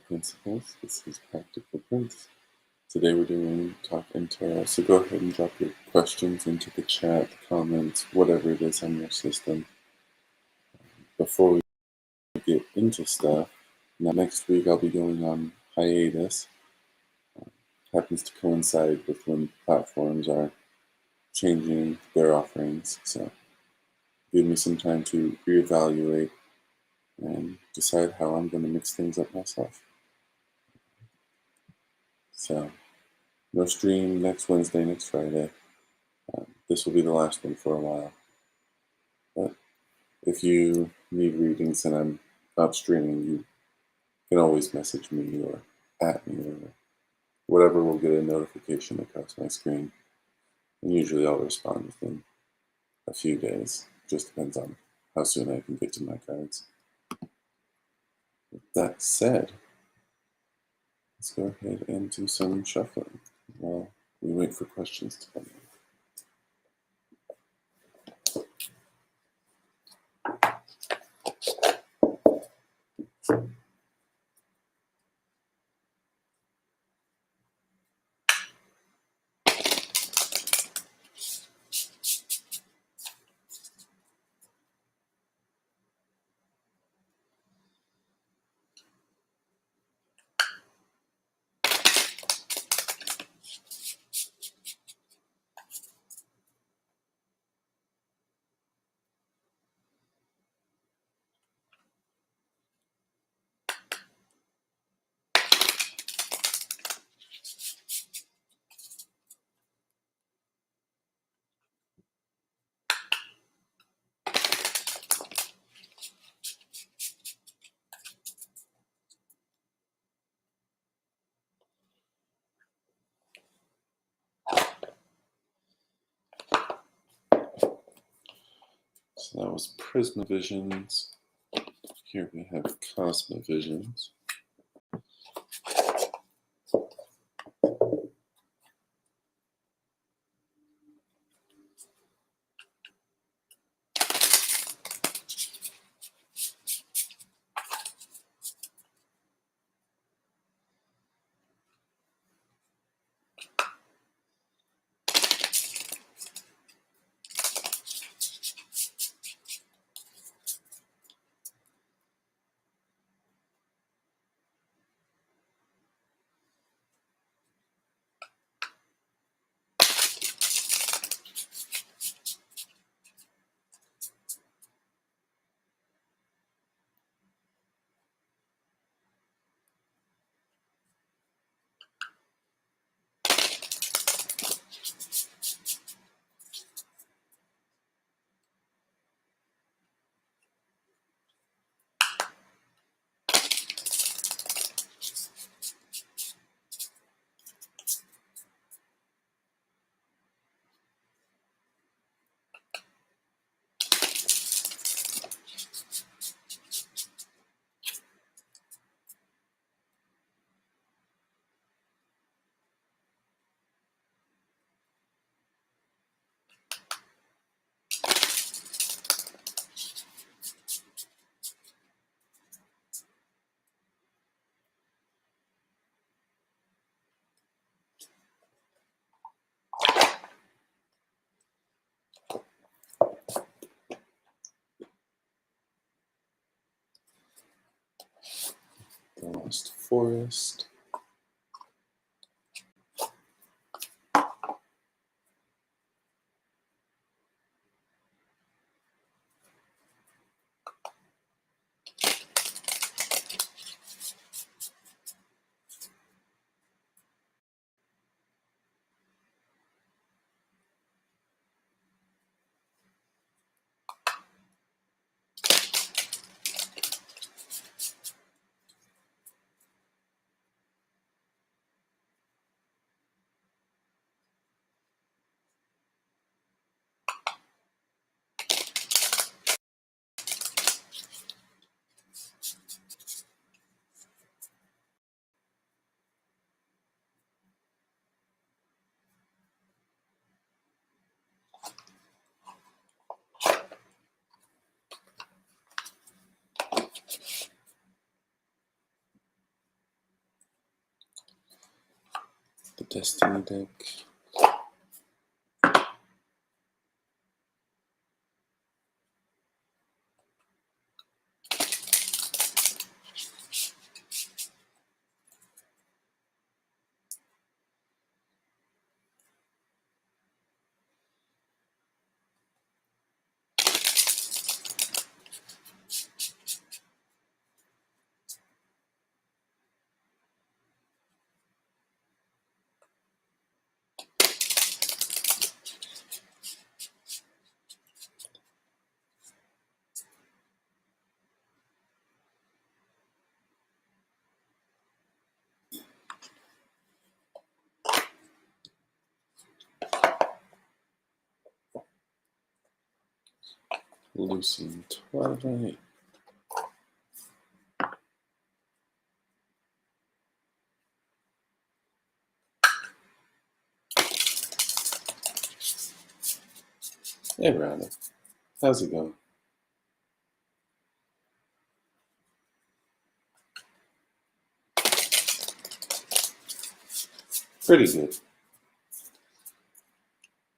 Principles. This is Practical Prince. Today we're doing Talk and Tarot, so go ahead and drop your questions into the chat, comments, whatever it is on your system. Before we get into stuff, now next week I'll be going on hiatus. Happens to coincide with when platforms are changing their offerings, so give me some time to reevaluate and decide how I'm going to mix things up myself. So, no stream next Wednesday, next Friday. This will be the last one for a while. But if you need readings and I'm not streaming, you can always message me or at me or whatever will get a notification across my screen. And usually I'll respond within a few days. Just depends on how soon I can get to my cards. With that said, let's go ahead and do some shuffling while we wait for questions to come in. So that was Prismavisions. Here we have Cosmovisions. The Lost Forest. The Destiny deck. Lucent Twilight. Hey, Brandon. How's it going? Pretty good.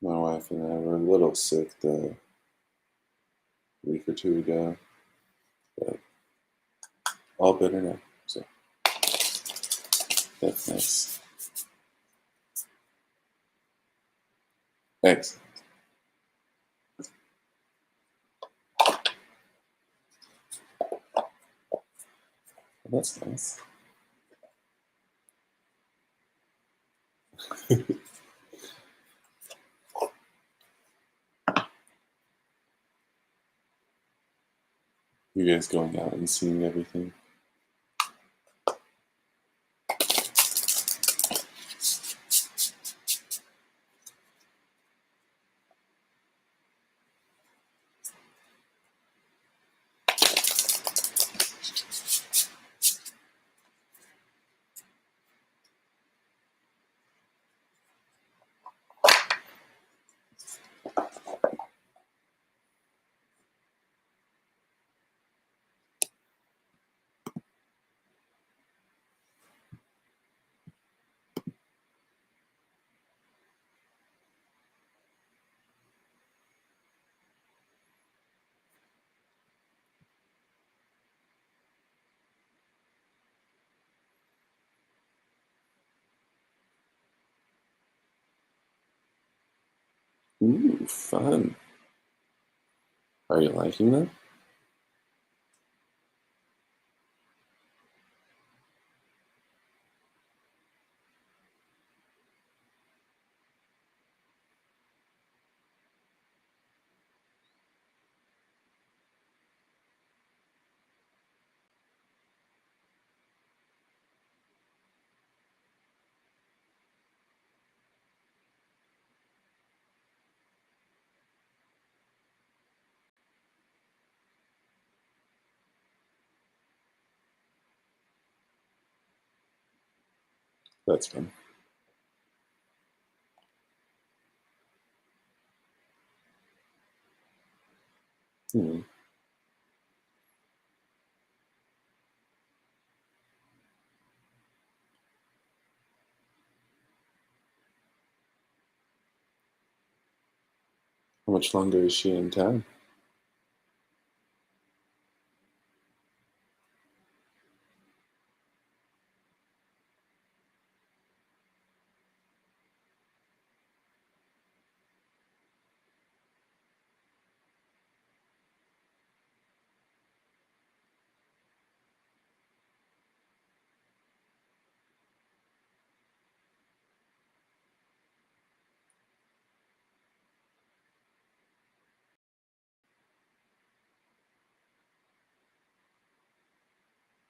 My wife and I were a little sick the week or two ago, but all better now, so that's nice. Thanks. Well, that's nice. You guys going out and seeing everything? Ooh, fun. Are you liking that? That's fun. Hmm. How much longer is she in town?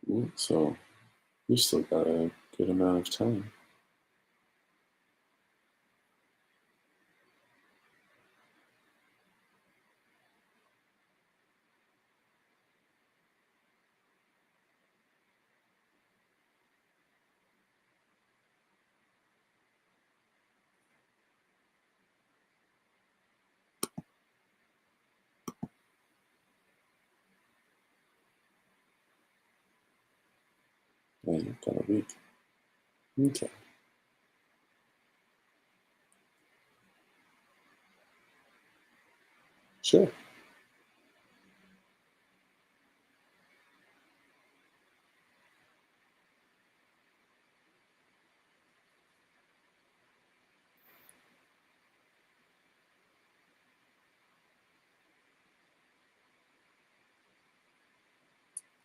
Ooh, so you still got a good amount of time. Yeah, you've got a week. Okay. Sure.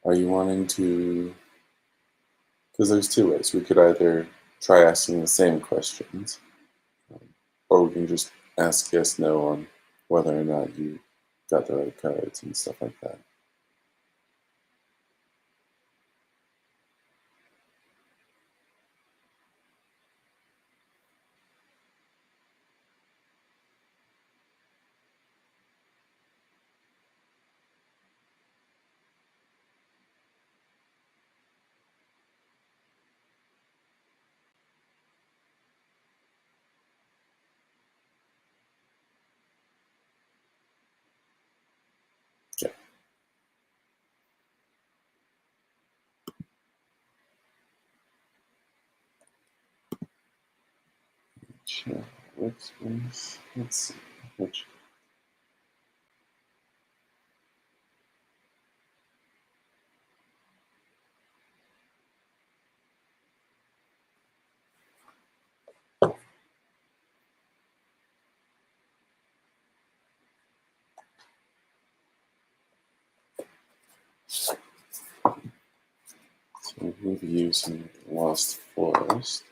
Are you wanting to? Because there's two ways. We could either try asking the same questions, or we can just ask yes, no on whether or not you got the right cards and stuff like that. Okay. Sure. Which ones? Let's see. Which? So we've used Lost Forest.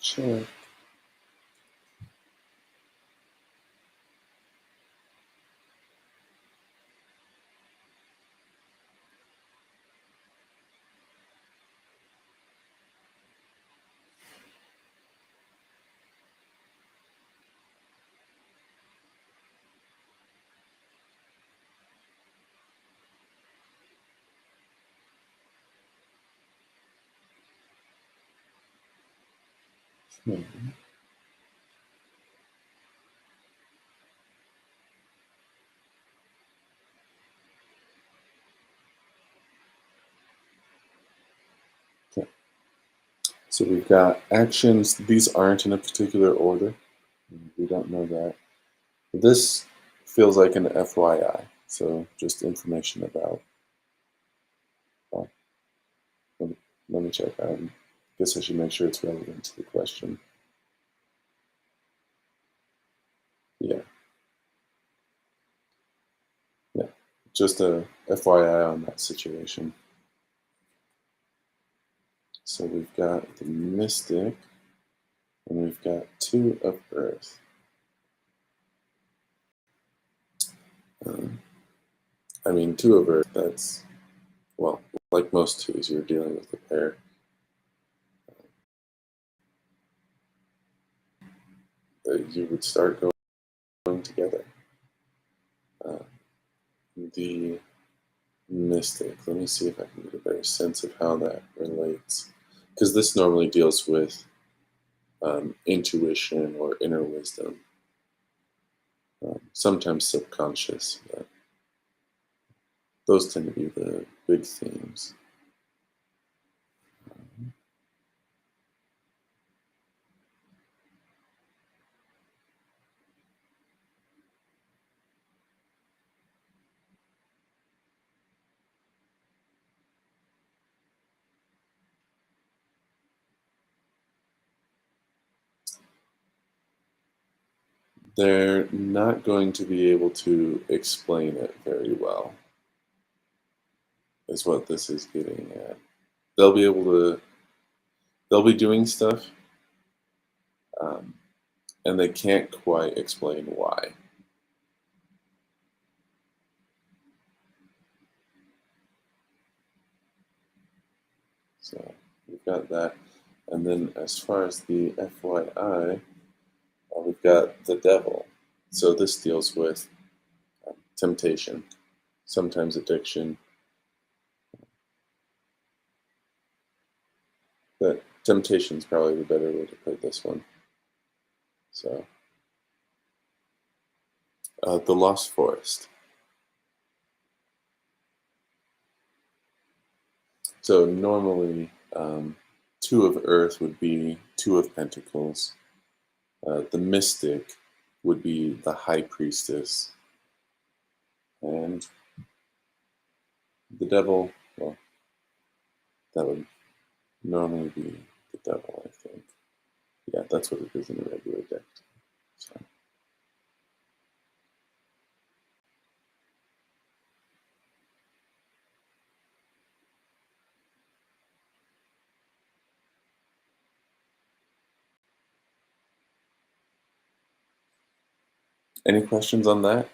Sure. Hmm. Okay. So we've got actions. These aren't in a particular order. We don't know that. This feels like an FYI. So just information about. Well, let me check. I guess I should make sure it's relevant to the question. Yeah. Yeah. Just a FYI on that situation. So we've got the Mystic, and we've got 2 of Earth. Um, I mean, 2 of Earth, that's, well, like most 2s, you're dealing with a pair. You would start going together. Uh, the Mystic, let me see if I can get a better sense of how that relates. Because this normally deals with intuition or inner wisdom, sometimes subconscious. But those tend to be the big themes. they're not going to be able to explain it very well, is what this is getting at. They'll be able to, they'll be doing stuff, um, and they can't quite explain why. So we've got that. And then as far as the FYI, we've got the devil. So this deals with temptation, sometimes addiction, but temptation is probably the better way to put this one. So, the Lost Forest. So normally, two of Earth would be two of Pentacles. The Mystic would be the High Priestess, and the Devil. Well, that would normally be the Devil, I think. Yeah, that's what it is in a regular deck. So. Any questions on that?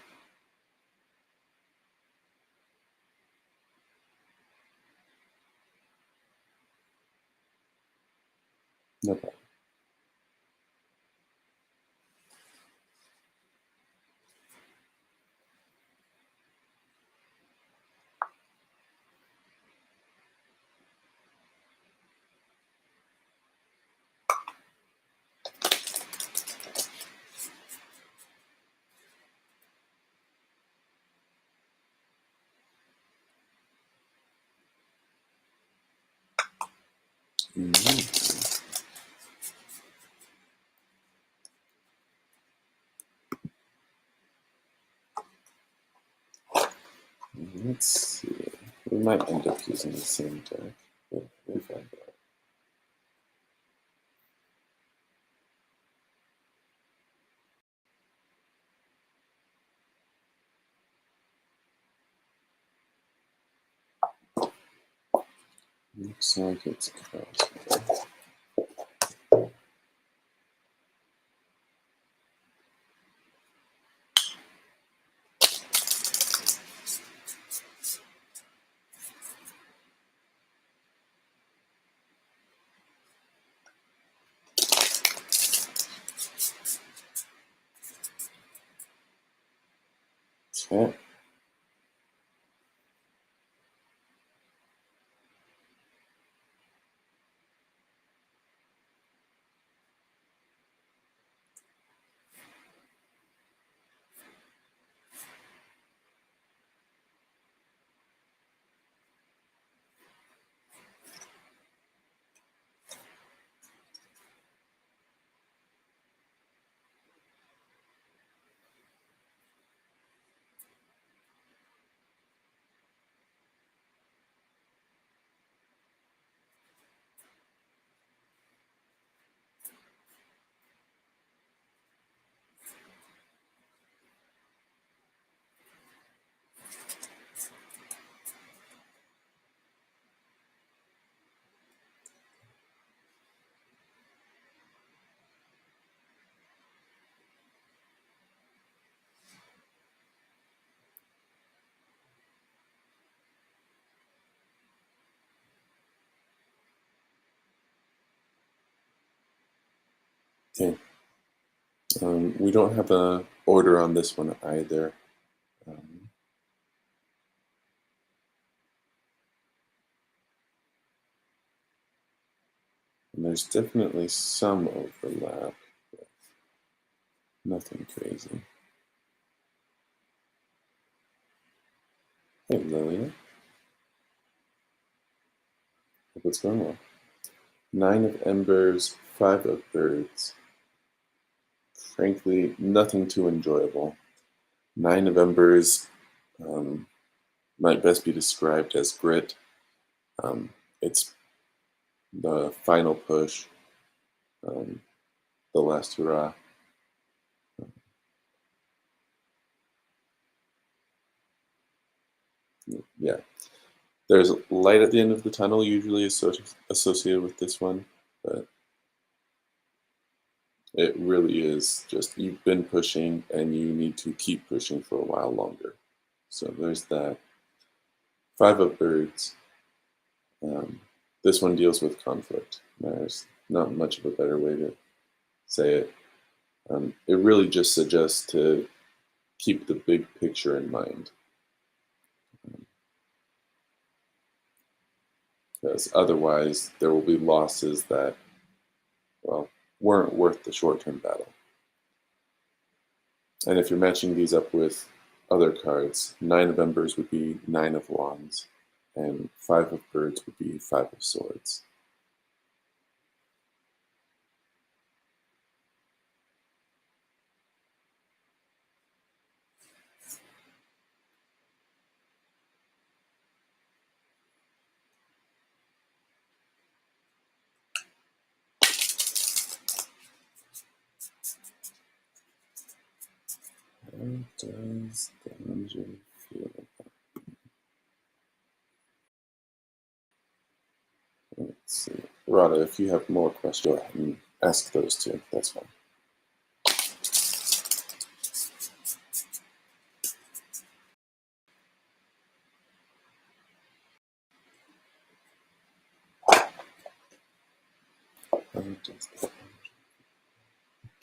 No problem. Mhm. Let's see. We might end up using the same deck, but we'll find out. Looks like it's Cosmo. Okay. Okay. We don't have a order on this one either. Um, and there's definitely some overlap, but nothing crazy. Hey, Lillian. Hope it's going well. 9 of Embers, 5 of Birds. Frankly, nothing too enjoyable. 9 of Embers might best be described as grit. It's the final push, the last hurrah. Yeah. There's light at the end of the tunnel usually associated with this one, but it really is just you've been pushing and you need to keep pushing for a while longer. So there's that. Five of Birds. Um, this one deals with conflict. There's not much of a better way to say it. It really just suggests to keep the big picture in mind, because otherwise there will be losses that, well, weren't worth the short-term battle. And if you're matching these up with other cards, Nine of Embers would be Nine of Wands, and Five of Birds would be Five of Swords. How does danger feel? Let's see. Rada, if you have more questions, go ahead and ask those too. That's fine.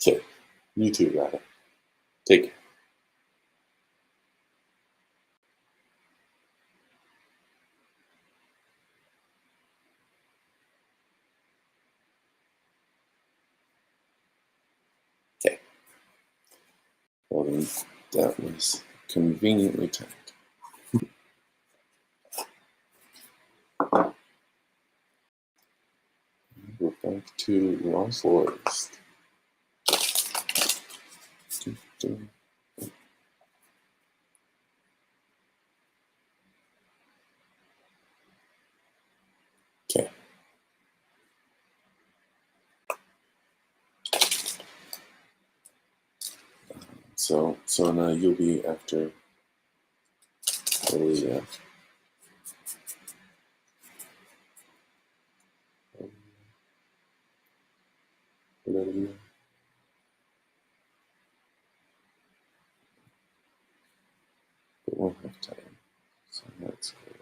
Okay, you too, Rada. Take care. Okay. Well, then that was conveniently timed. We're back to Lost Forest. Okay. So now you'll be after Olivia. Olivia. But we'll have time. So that's good.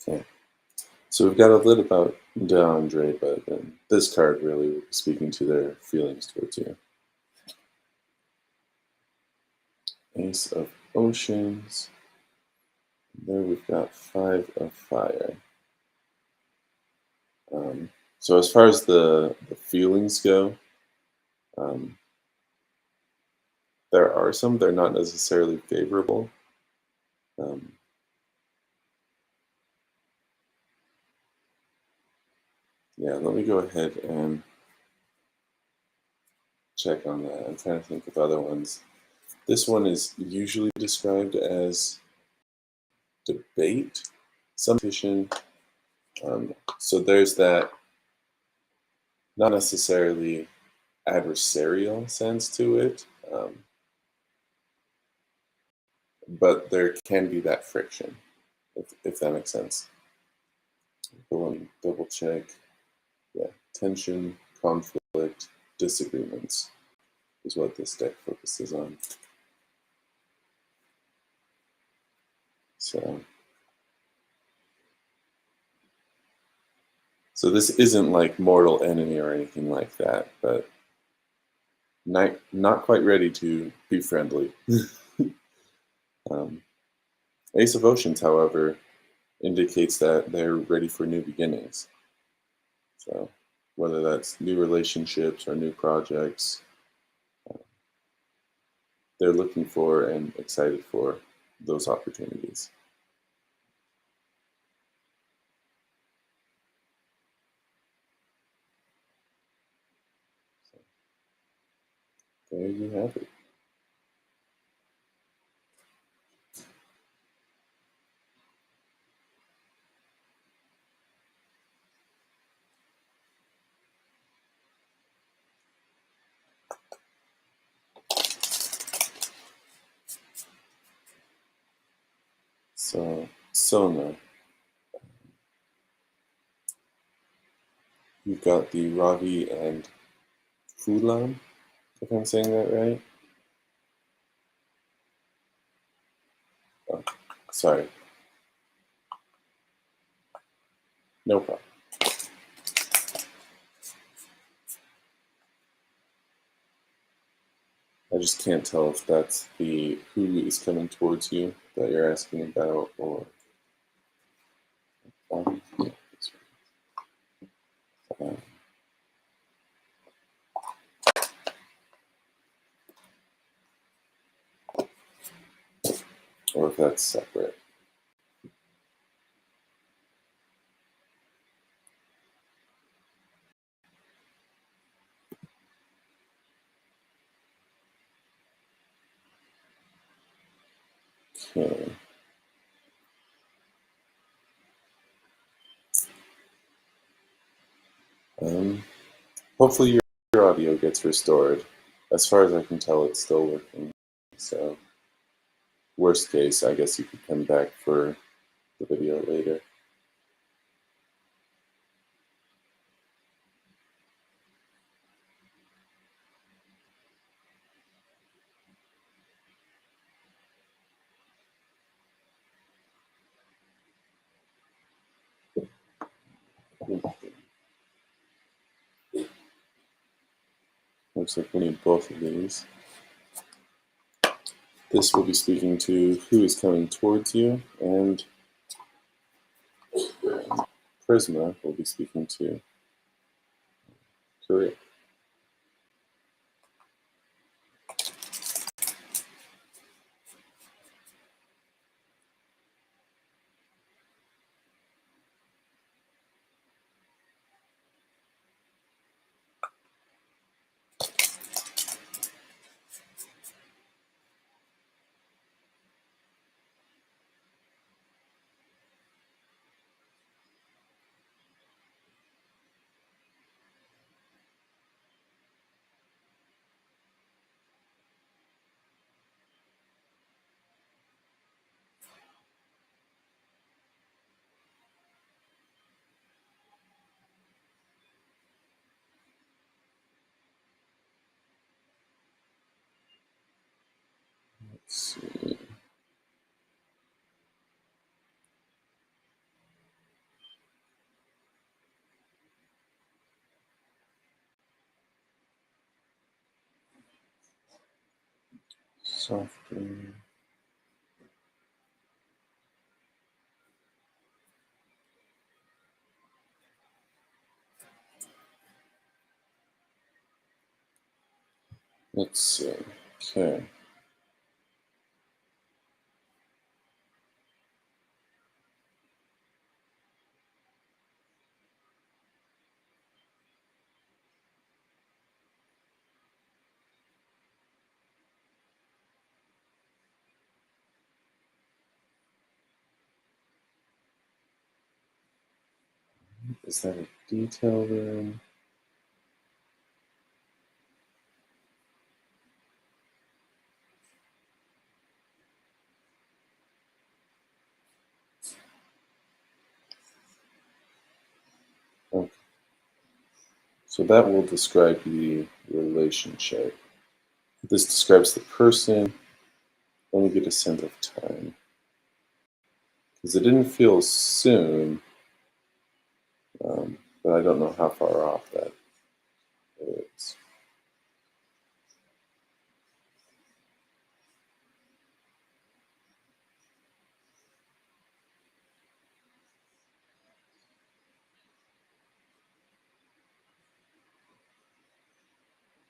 Okay. So we've got a little about DeAndre, but this card really speaking to their feelings towards you. Ace of Oceans. There we've got Five of Fire. So as far as the feelings go, um, there are some. They're not necessarily favorable. Um, yeah, let me go ahead and check on that. I'm trying to think of other ones. This one is usually described as debate, some competition. So there's that not necessarily adversarial sense to it, but there can be that friction, if that makes sense. But let me double check. Yeah, tension, conflict, disagreements is what this deck focuses on. So this isn't like mortal enemy or anything like that, but not quite ready to be friendly. um, Ace of Oceans, however, indicates that they're ready for new beginnings. So whether that's new relationships or new projects, they're looking for and excited for those opportunities. So there you have it. So Sona, you've got the Ravi and Fulan, if I'm saying that right. Oh, sorry. No problem. I just can't tell if that's the who is coming towards you that you're asking about, or yeah, that's right. Or if that's separate. Okay. Hopefully your audio gets restored. As far as I can tell, it's still working. So, worst case, I guess you could come back for the video later. Looks like we need both of these. This will be speaking to who is coming towards you, and Prisma will be speaking to Korea. Let's see. Software. Let's see. Okay. Is that a detail room? Okay. So that will describe the relationship. This describes the person. Let me get a sense of time. because it didn't feel soon, but I don't know how far off that is.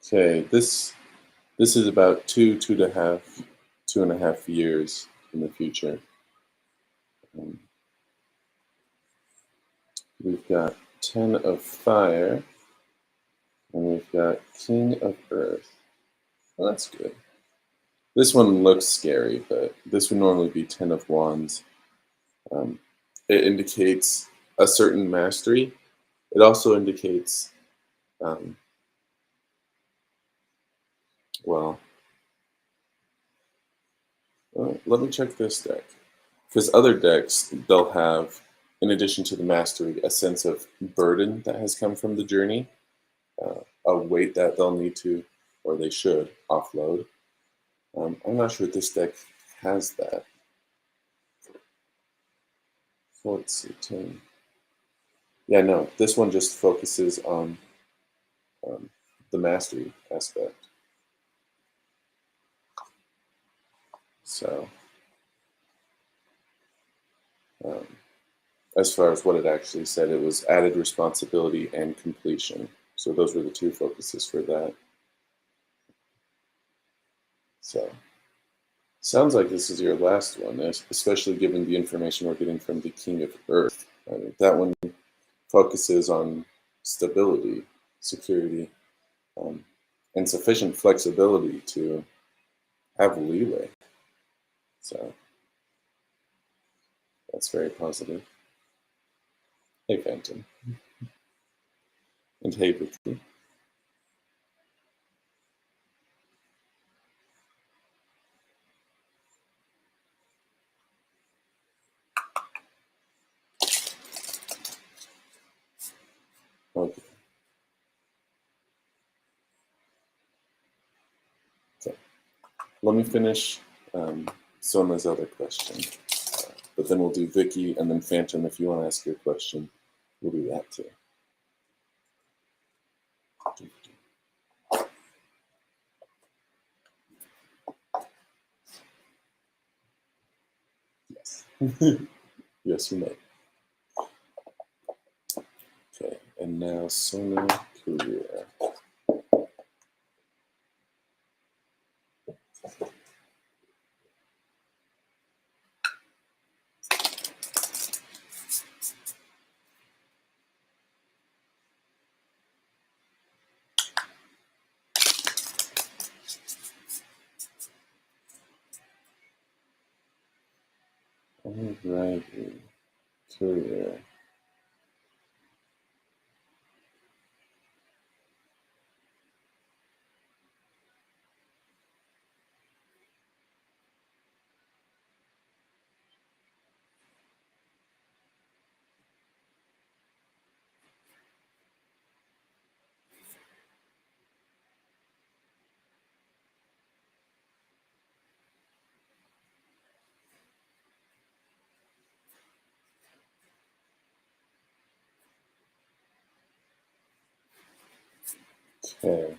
Okay, this is about 2.5 years in the future. Um, we've got 10 of fire, and we've got King of Earth. Well, that's good. This one looks scary, but this would normally be 10 of Wands. Um, it indicates a certain mastery. It also indicates, um, well, let me check this deck. Because other decks, they'll have, in addition to the mastery, a sense of burden that has come from the journey, a weight that they'll need to, or they should, offload. I'm not sure this deck has that. So let's see, 10. Yeah, no, this one just focuses on um, the mastery aspect. So, um, as far as what it actually said, it was added responsibility and completion. So those were the two focuses for that. So, sounds like this is your last one, especially given the information we're getting from the King of Earth. I mean, that one focuses on stability, security, um, and sufficient flexibility to have leeway. So that's very positive. Hey, Phantom. And hey, Vicky. Okay. Okay. Let me finish Sona's other question. But then we'll do Vicky and then Phantom. If you want to ask your question, we'll do that too. Yes. Yes, you may. Okay, and now Sona career. Alrighty, career. Okay.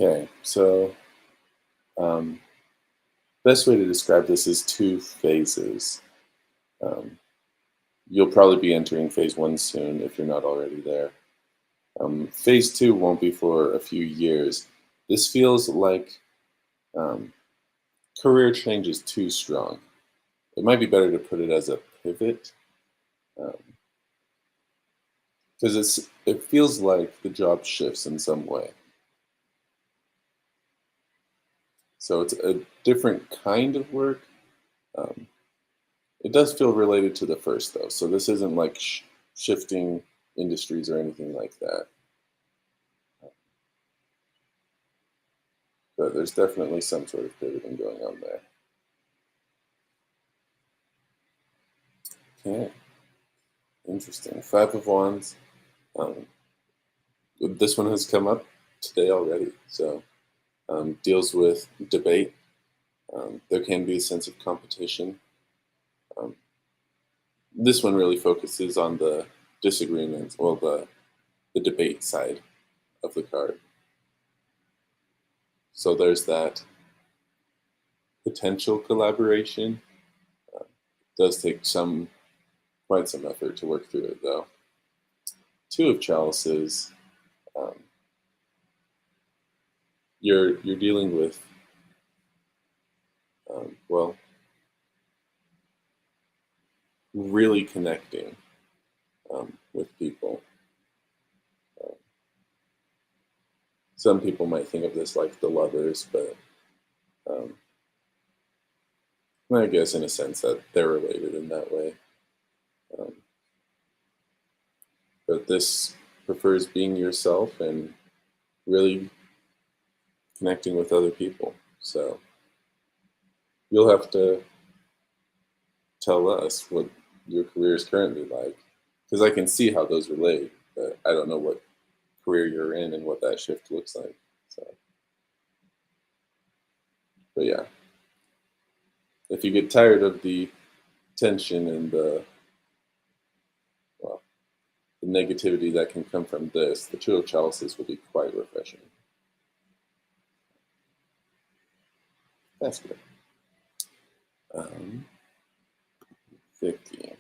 Okay, so um, best way to describe this is two phases. Um, you'll probably be entering phase one soon if you're not already there. Phase two won't be for a few years. This feels like um, career change is too strong. It might be better to put it as a pivot because it feels like the job shifts in some way. So it's a different kind of work, um, It does feel related to the first, though. So this isn't like shifting industries or anything like that. But there's definitely some sort of pivoting going on there. Okay, interesting. Five of Wands. Um, this one has come up today already. So deals with debate. There can be a sense of competition. Um, this one really focuses on the disagreements, well, the debate side of the card. So there's that potential collaboration. Uh, does take quite some effort to work through it, though. Two of Chalices. Um, you're dealing with well, really connecting with people. Uh, some people might think of this like the lovers, but um, I guess in a sense that they're related in that way. Um, but this prefers being yourself and really connecting with other people. So you'll have to tell us what your career is currently like, because I can see how those relate, but I don't know what career you're in and what that shift looks like. So, but yeah, if you get tired of the tension and well, the negativity that can come from this, the Two of Chalices will be quite refreshing. That's good. Um, Vicky,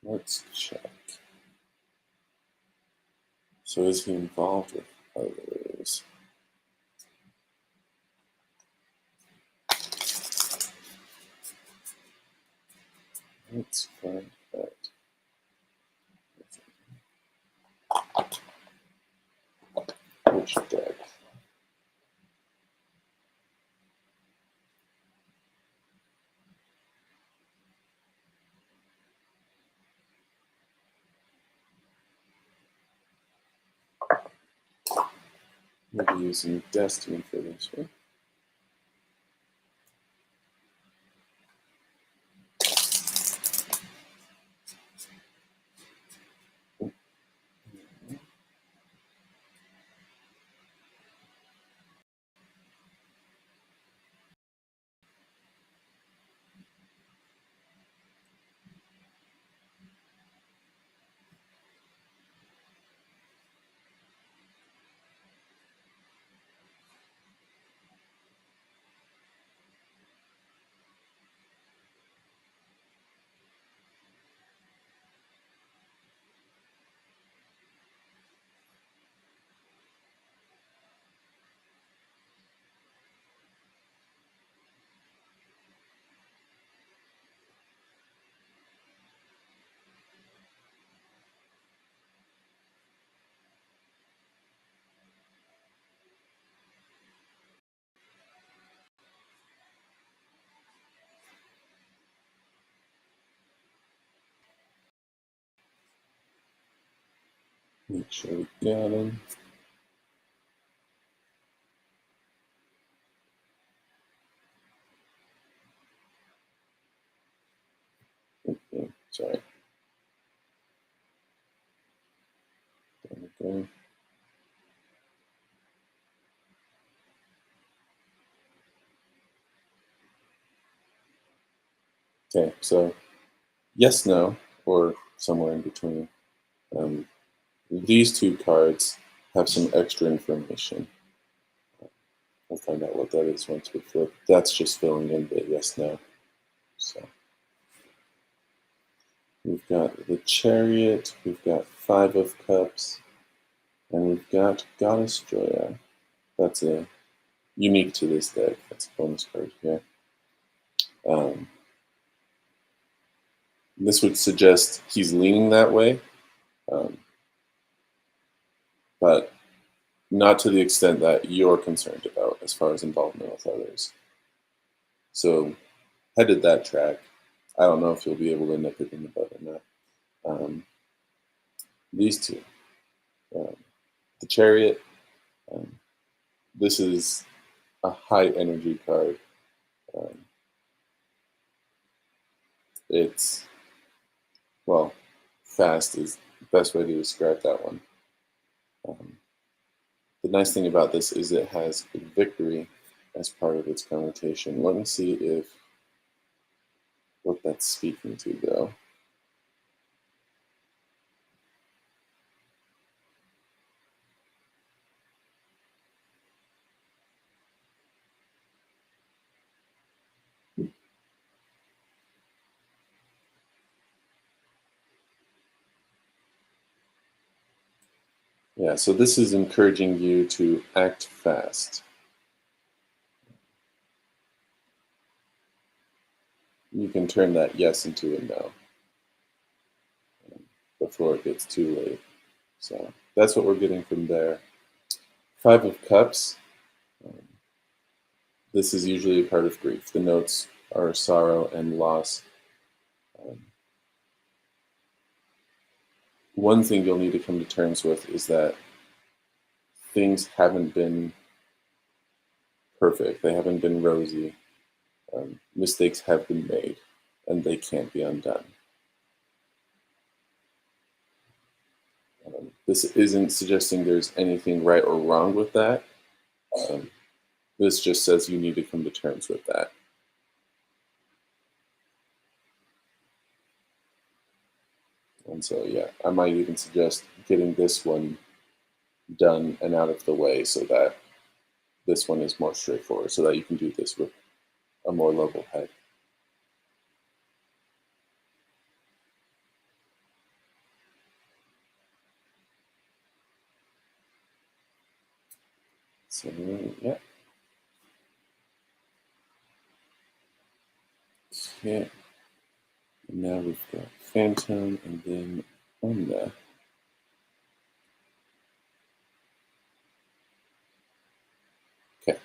let's check. So is he involved with others? Let's find out. Which deck? Maybe using Destiny for this one. Make sure we got him. Okay, sorry. There we go. Okay, so yes, no, or somewhere in between. Um, these two cards have some extra information. We'll find out what that is once we flip. That's just filling in the yes, no. So we've got the Chariot, we've got Five of Cups, and we've got Goddess Joya. That's a unique to this deck. That's a bonus card here. This would suggest he's leaning that way, um, but not to the extent that you're concerned about as far as involvement with others. So headed that track, I don't know if you'll be able to nip it in the bud or not. These two, um, the Chariot. Um, this is a high energy card. Um, it's well, fast is the best way to describe that one. Um, the nice thing about this is it has victory as part of its connotation. Let me see if what that's speaking to, though. Yeah, so this is encouraging you to act fast. You can turn that yes into a no before it gets too late. So that's what we're getting from there. Five of Cups. Um, this is usually a card of grief. The notes are sorrow and loss. Um, one thing you'll need to come to terms with is that things haven't been perfect. They haven't been rosy. Mistakes have been made, and they can't be undone. This isn't suggesting there's anything right or wrong with that. Um, this just says you need to come to terms with that. And so, yeah, I might even suggest getting this one done and out of the way so that this one is more straightforward, so that you can do this with a more level head. So, yeah. Okay. And now we've got Phantom and then Onda. Okay.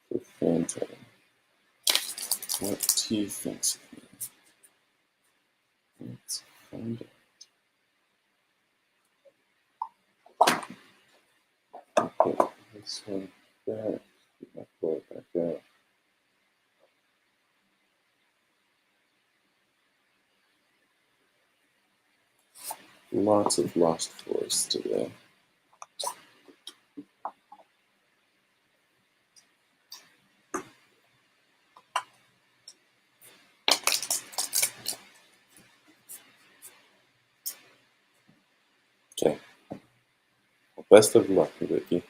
For Phantom, what T thinks of me? Let's find out. Put this one back. I'll pull it back out. Lots of Lost Forest today. Okay. Well, best of luck, Vicky.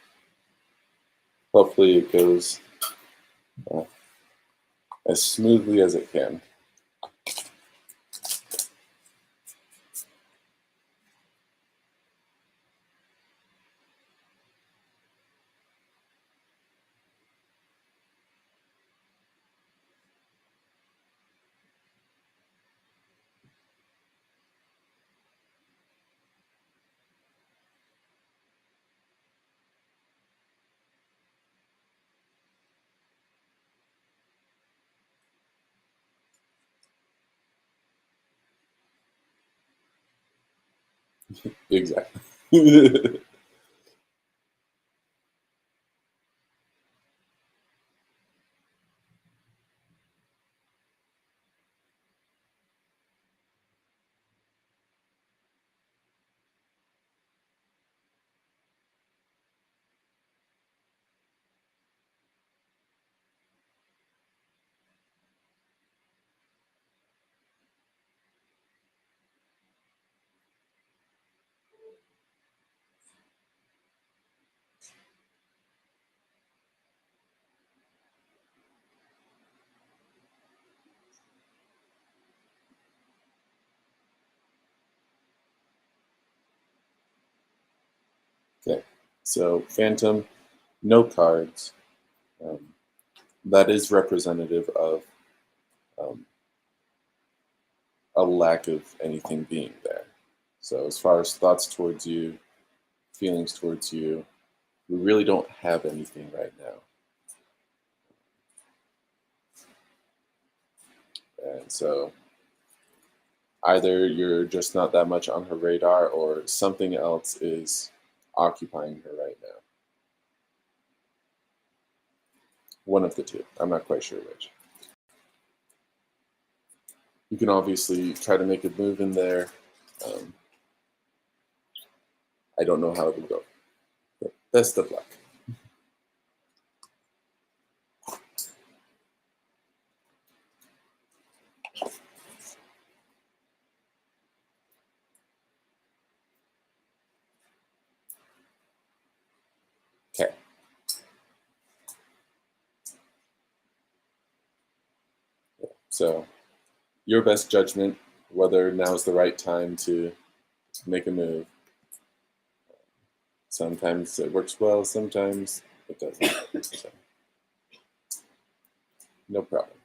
Hopefully it goes as smoothly as it can. Exactly. Okay. So Phantom, no cards. Um, that is representative of um, a lack of anything being there. So as far as thoughts towards you, feelings towards you, we really don't have anything right now. And so either you're just not that much on her radar or something else is occupying her right now. One of the two. I'm not quite sure which. You can obviously try to make a move in there. I don't know how it will go. But best of luck. Okay. So your best judgment, whether now is the right time to make a move. Sometimes it works well, sometimes it doesn't. So, no problem.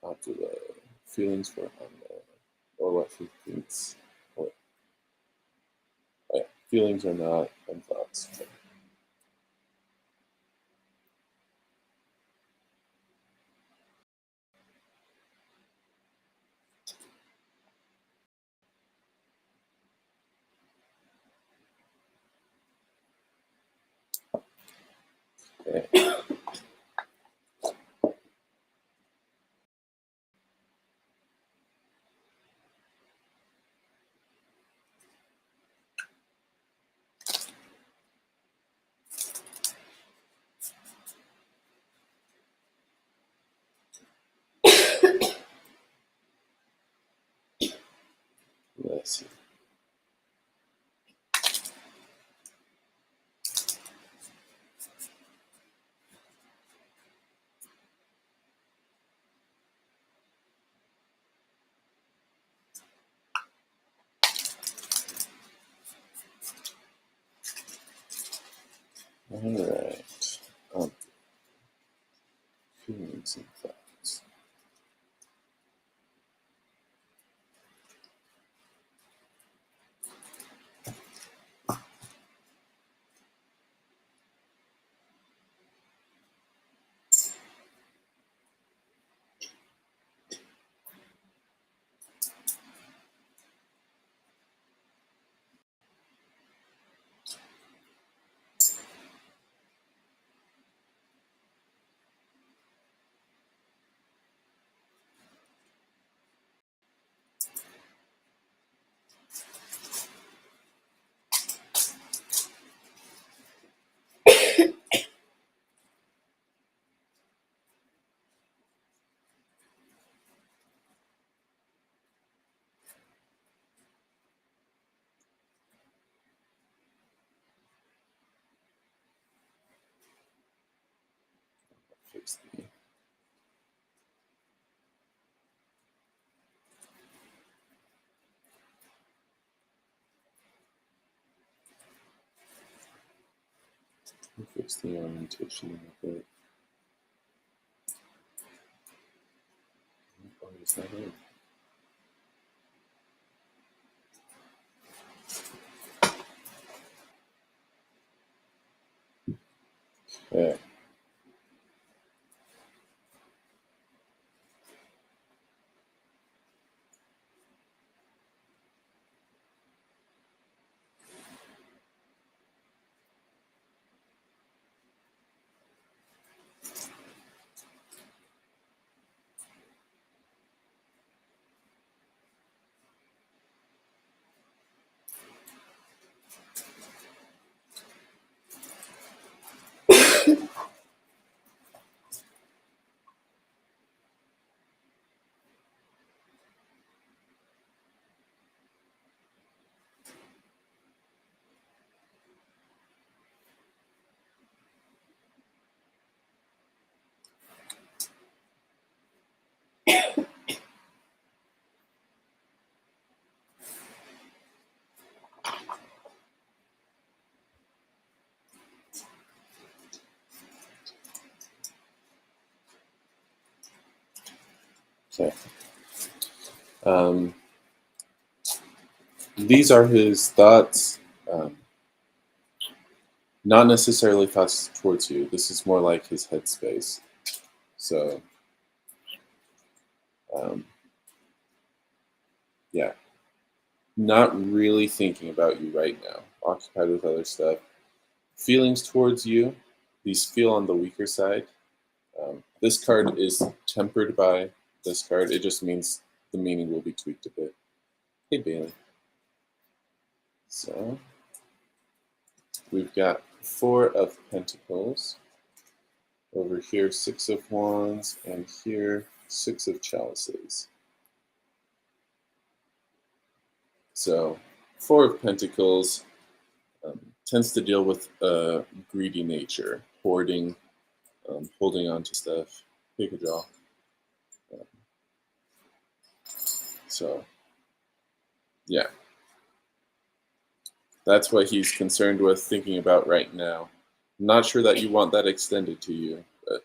I'll do the feelings for Anna, or what she thinks. Or, oh yeah, feelings or not, and thoughts. Okay. Let's see. All right. Feelings and thoughts. Fix the fix the orientation of it. Oh, is that it? Okay. Okay. These are his thoughts, not necessarily thoughts towards you. This is more like his headspace. So, yeah, not really thinking about you right now, occupied with other stuff. Feelings towards you, these feel on the weaker side. This card is tempered by this card. It just means the meaning will be tweaked a bit. Hey, Bailey. So, we've got 4 of Pentacles. Over here, 6 of Wands, and here, 6 of Chalices. So, 4 of Pentacles tends to deal with a greedy nature, hoarding, holding on to stuff. Take a draw. So, yeah. That's what he's concerned with, thinking about right now. I'm not sure that you want that extended to you, but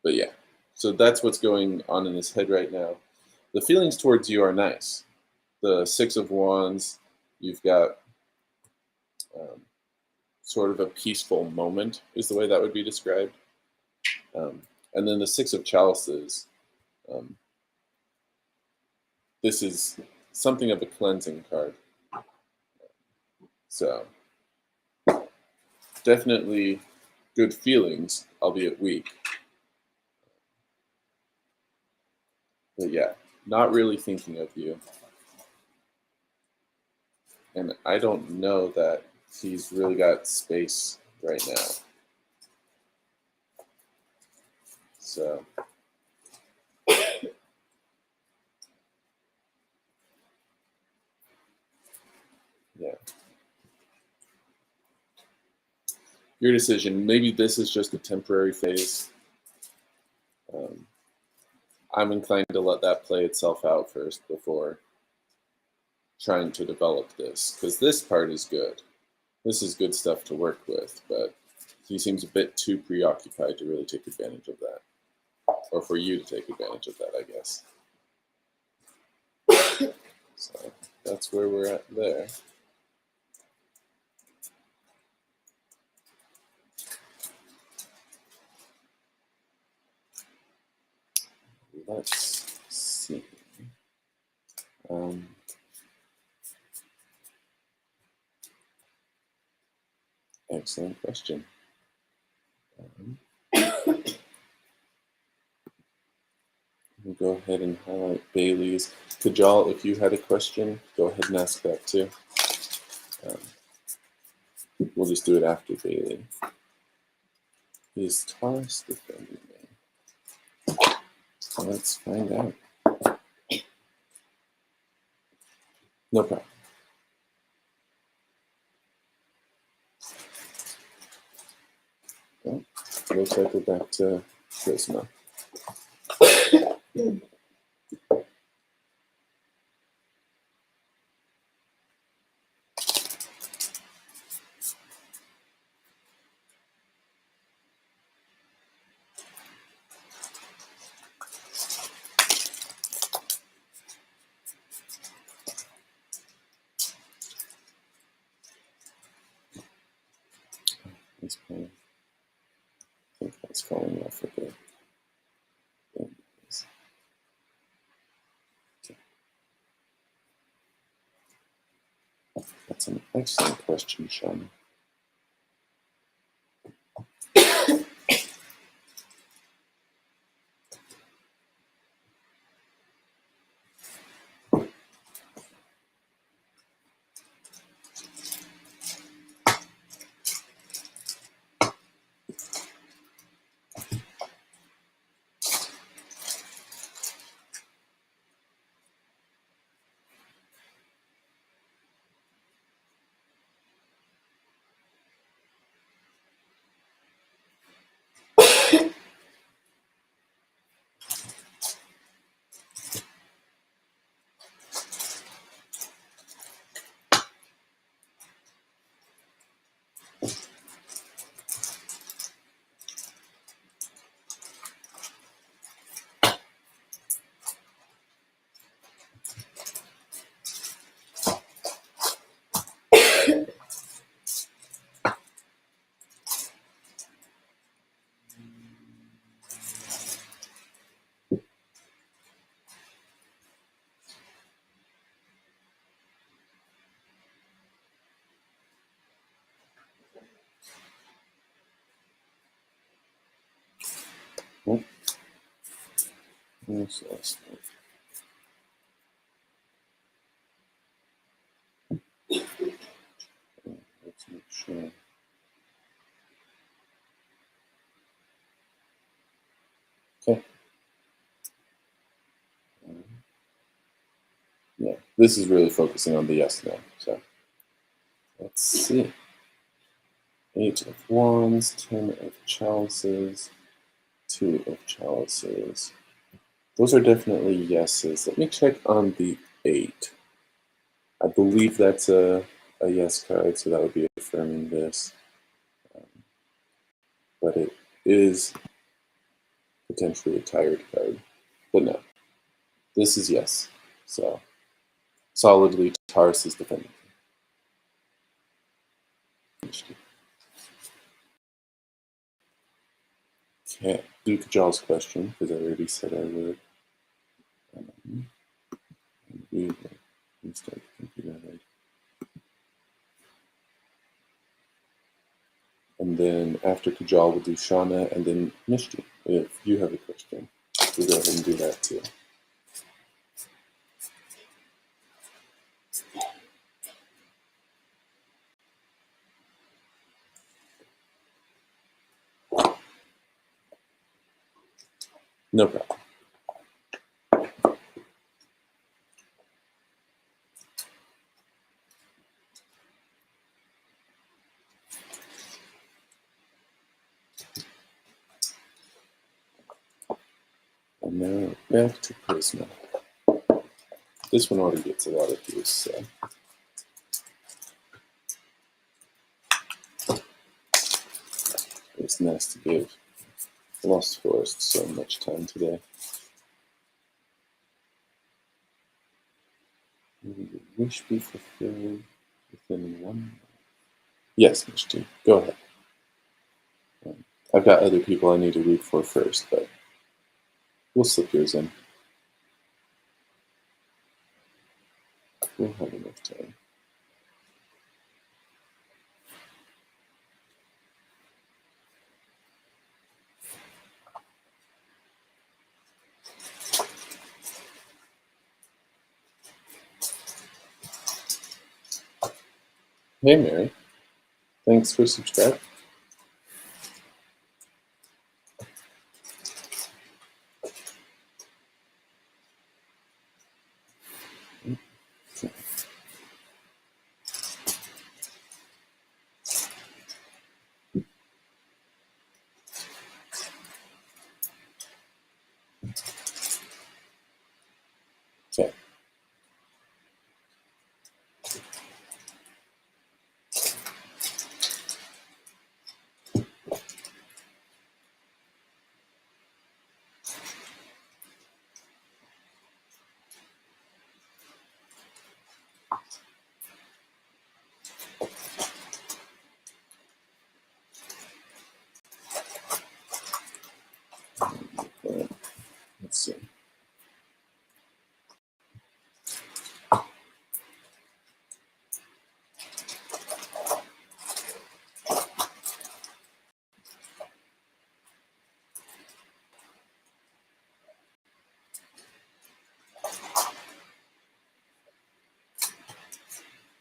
yeah. So that's what's going on in his head right now. The feelings towards you are nice. The 6 of Wands, you've got sort of a peaceful moment, is the way that would be described. And then the 6 of Chalices, this is something of a cleansing card. So, definitely good feelings, albeit weak. But yeah, not really thinking of you. And I don't know that he's really got space right now. So, yeah. Your decision. Maybe this is just a temporary phase. I'm inclined to let that play itself out first before trying to develop this, because this part is good. This is good stuff to work with, but he seems a bit too preoccupied to really take advantage of that. Or for you to take advantage of that, I guess. So that's where we're at there. Let's see. Excellent question. We'll go ahead and highlight Bailey's. Kajal, if you had a question, go ahead and ask that too. We'll just do it after Bailey. Is Taurus defending me? Let's find out. No problem. Well, looks like we're back to Prisma. That's fine. I think that's falling off a bit. That's an excellent question, Sean. Where's the last one? Let's make sure. Okay. Yeah, this is really focusing on the yes no. So let's see. 8 of Wands, 10 of Chalices, 2 of Chalices. Those are definitely yeses. Let me check on the 8. I believe that's a yes card, so that would be affirming this. But it is potentially a tired card. But no, this is yes. So solidly, Taurus is defending. Can't do Kajal's question because I already said I would. We will restart the computer. Right? And then after Kajal, we'll do Shauna and then Mishti. If you have a question, we'll go ahead and do that too. No problem. And now back to Prisma. This one already gets a lot of use, so. It's nice to give the Lost Forest so much time today. Will your wish be fulfilled within 1 month? Yes, Mishti, go ahead. I've got other people I need to read for first, but we'll slip yours in. We'll have enough time. Hey, Mary. Thanks for subscribing. Okay. Let's see.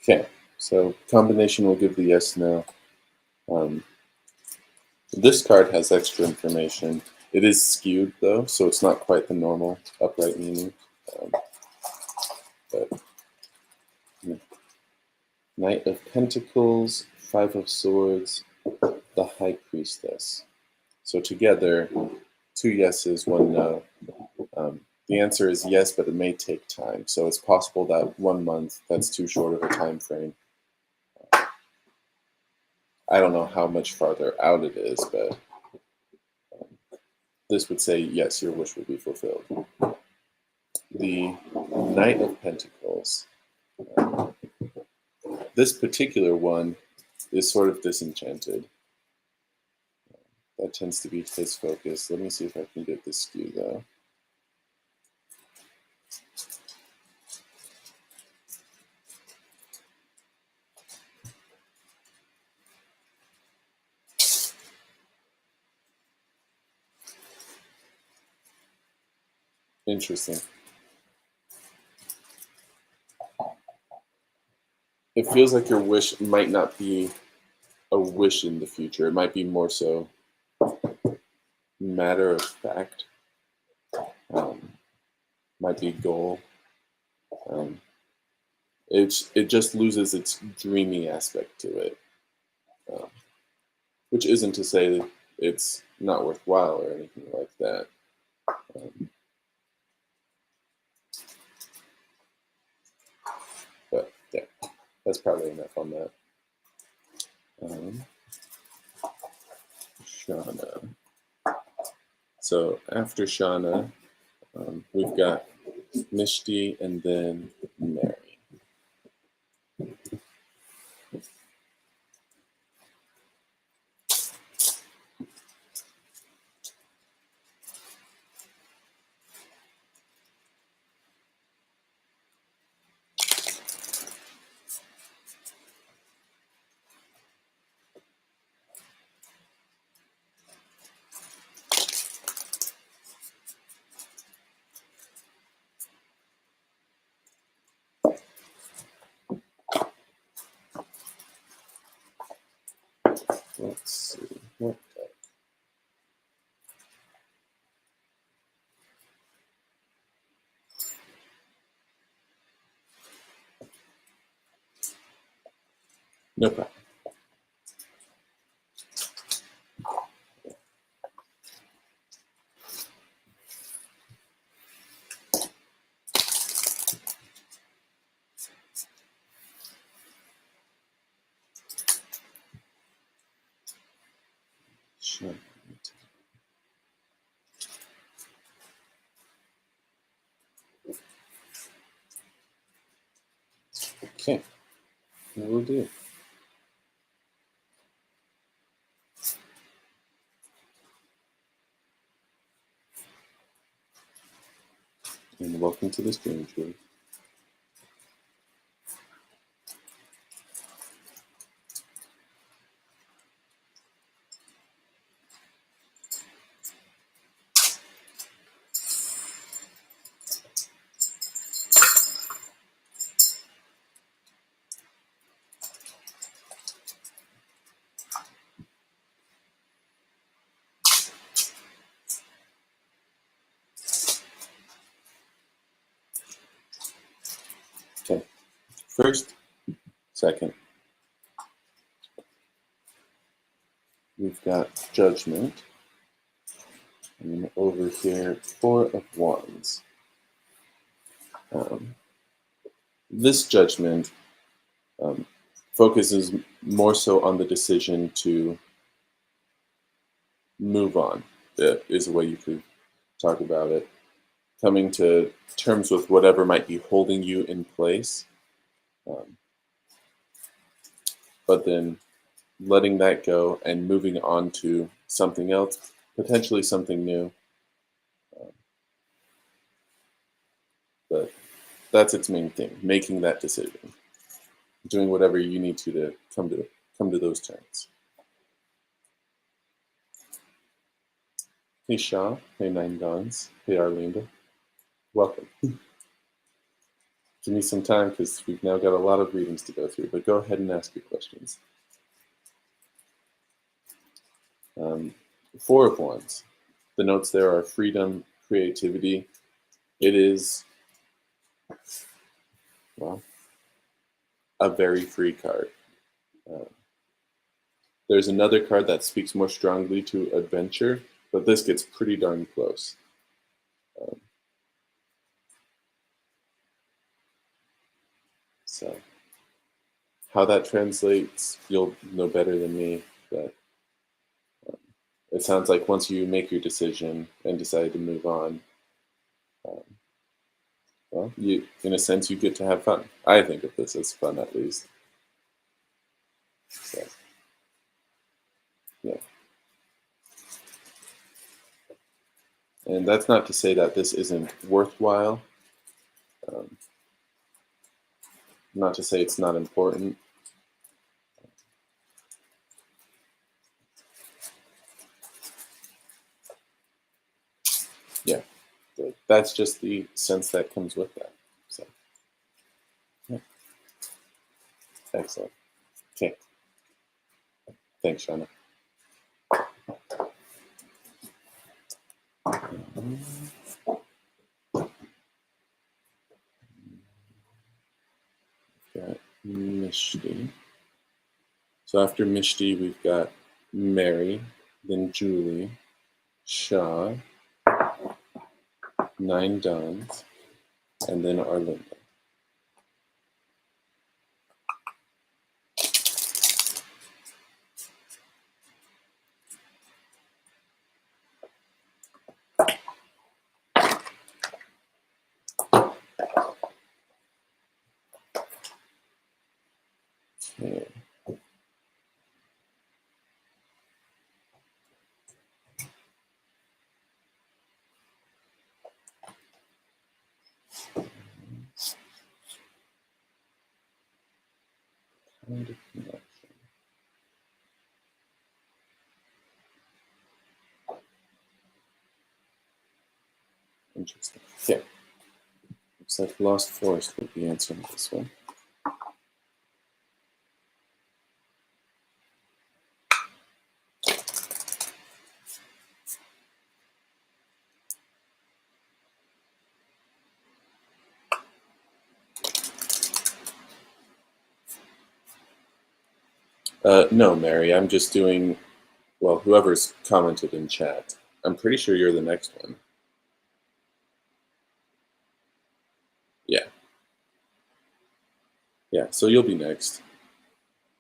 Okay, so combination will give the yes, no. This card has extra information. It is skewed though, so it's not quite the normal upright meaning. But Knight of Pentacles, 5 of Swords, the High Priestess. So together, 2 yeses, 1 no. The answer is yes, but it may take time. So it's possible that 1 month, that's too short of a time frame. I don't know how much farther out it is, but this would say, yes, your wish will be fulfilled. The Knight of Pentacles. This particular one is sort of disenchanted. That tends to be his focus. Let me see if I can get this skew, though. Interesting. It feels like your wish might not be a wish in the future. It might be more so matter of fact. Um, might be goal. Um, it just loses its dreamy aspect to it, um, which isn't to say that it's not worthwhile or anything like that. Um, but yeah, that's probably enough on that. Shauna. So after Shauna, we've got Mishti and then Mary. Let's see. What deck? No problem. Sure. Okay, we'll do. And welcome to the stream, Drew. Okay, first, second, we've got Judgment. And over here, Four of Wands. This Judgment focuses more so on the decision to move on, is a way you could talk about it. Coming to terms with whatever might be holding you in place, but then letting that go and moving on to something else, potentially something new. But that's its main thing, making that decision, doing whatever you need to come to those terms. Hey Shaw, hey Nine Guns, hey Arlinda, welcome. Give me some time because we've now got a lot of readings to go through, but go ahead and ask your questions. Four of Wands. The notes there are freedom, creativity. It is, well, a very free card. There's another card that speaks more strongly to adventure, but this gets pretty darn close. So how that translates, you'll know better than me, but it sounds like once you make your decision and decide to move on, well, you, in a sense, you get to have fun. I think of this as fun, at least. So, yeah. And that's not to say that this isn't worthwhile. Not to say it's not important. Yeah, good. that's just the sense that comes with that. So, yeah. Excellent. Okay. Thanks, Shauna. Got Mishti. So after Mishti, we've got Mary, then Julie, Shah, Nine Dons, and then Arlinda. Okay. Kind of connection. Interesting. Okay. Looks like Lost Forest would be answering this one. No, Mary, I'm just doing, well, whoever's commented in chat. I'm pretty sure you're the next one. Yeah. Yeah, so you'll be next.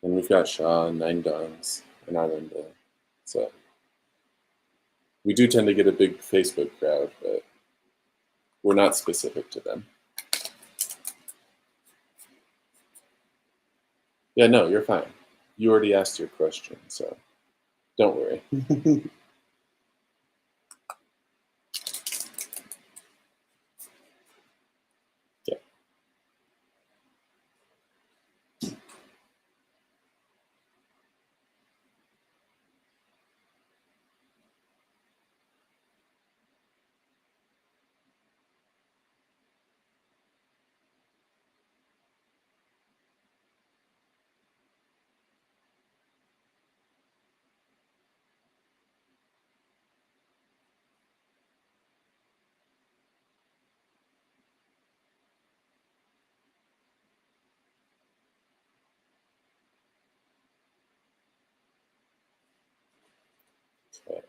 And we've got Shaw and Nine Dons and Arlinda. So we do tend to get a big Facebook crowd, but we're not specific to them. Yeah, no, you're fine. You already asked your question, so don't worry. Yeah. Okay.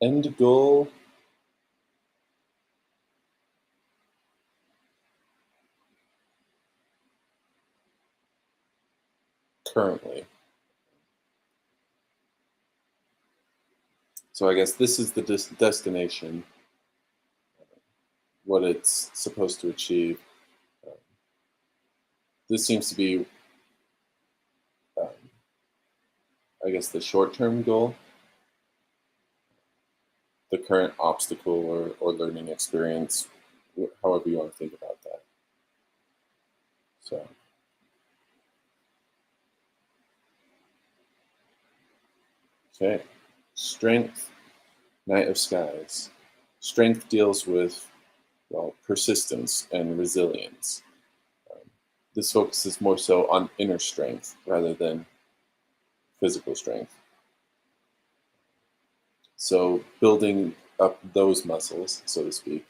End goal. Currently. So I guess this is the destination, what it's supposed to achieve. This seems to be, I guess, the short-term goal, the current obstacle or learning experience, however you want to think about that. So, okay. Strength, Knight of Skies. Strength deals with, well, persistence and resilience. This focuses more so on inner strength rather than physical strength. So building up those muscles, so to speak,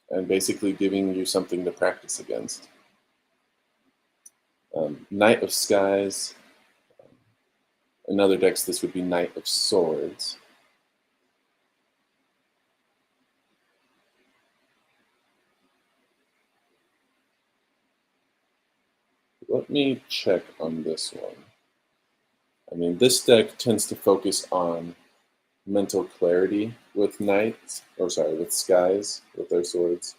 and basically giving you something to practice against. Knight of Skies. In other decks, this would be Knight of Swords. Let me check on this one. I mean, this deck tends to focus on mental clarity with knights, or sorry, with skies, with their swords.